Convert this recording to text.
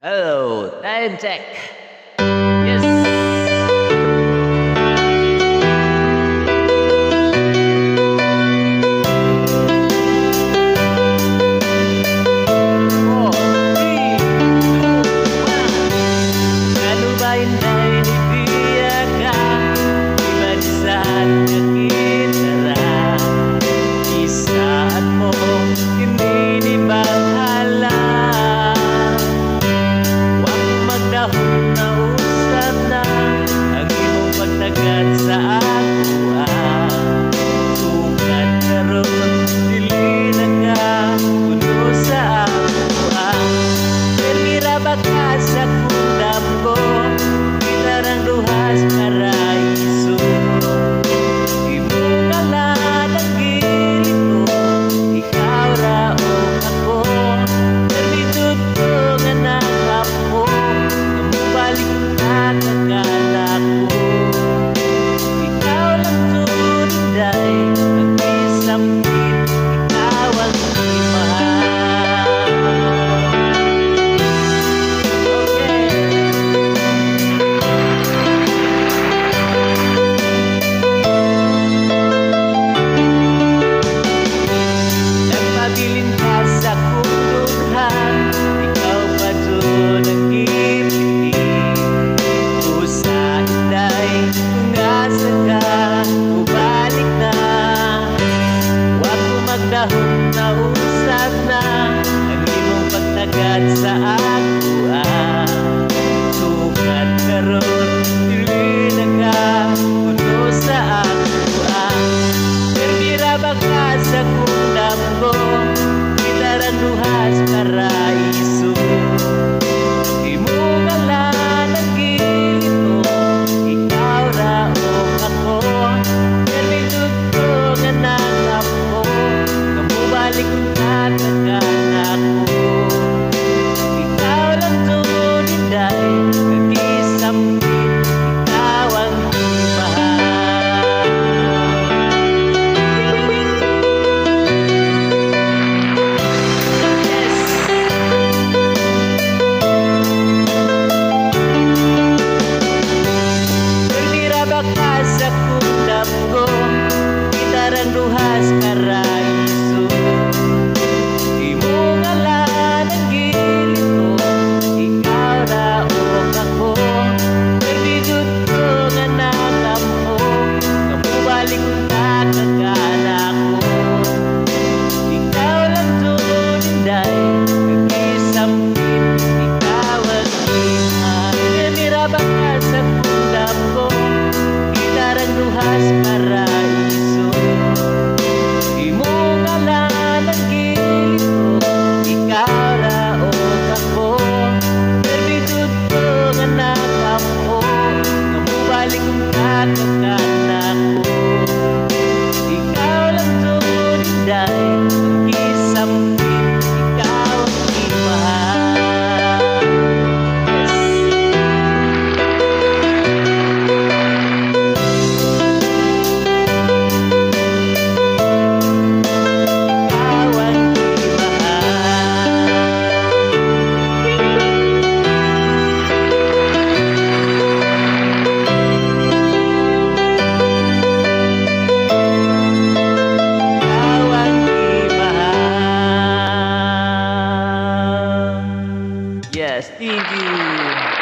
Hello, time check. Yes. Four, three, two, one. Ano ba inday ni Pia ka? Iba di saan kakitara. Isaan mo, hindi ni bahala. Huwag magdahon na usap na ang iyong pagtagat sa ako. Sukat karon, dili na ka kuno sa ako. Permira ba ka sa kundam ko? Kitarang duhas paraiso. Imo kalan ang gilid ko, ikaw ra o ako. Permitut ko nga nakapo, namubalik na kakala ko. Ikaw lang tunday, ang isang pit, ikaw ang imahal. Okay. Nagpabilin ka sa kulughan, ikaw pa doon ang gipiti. Usa inday, kung asa ka, ubalik na. Huwag mo magdahon na usap na ang imong pagtagad sa ako. Sukat karon, dili na ka kuno sa ako. Permira ba ka sa kundam ko? Kitarang duhas paraiso. Imo ngalan ang gilid ko, ikaw ra o ako. Permitut ko nga nakapo, kamubalik na kakala ko. Ikaw lang tuninday, kagisampit, ikaw ang imahal. Yes. Permira ba ka sa kundam ko? Kitarang duhas paraiso. Imo ngalan ang gilid ko, ikaw ra o ako. Permitut ko nga nakampo, kamubalik na kakala ko. Ikaw lang tuninday, kagisampit, ikaw ang imahal. Permira ba ka sa kundam ko? Kitarang duhas paraiso. Imo ngalan ang gilid ko, ikaw ra o ako. Permitut ko nga nakampo, kamubalik na kakala ko. Ikaw lang tuninday, kagisampit, ikaw ang imahal. Ikaw ang Ikaw ang imahal. Yes, thank you.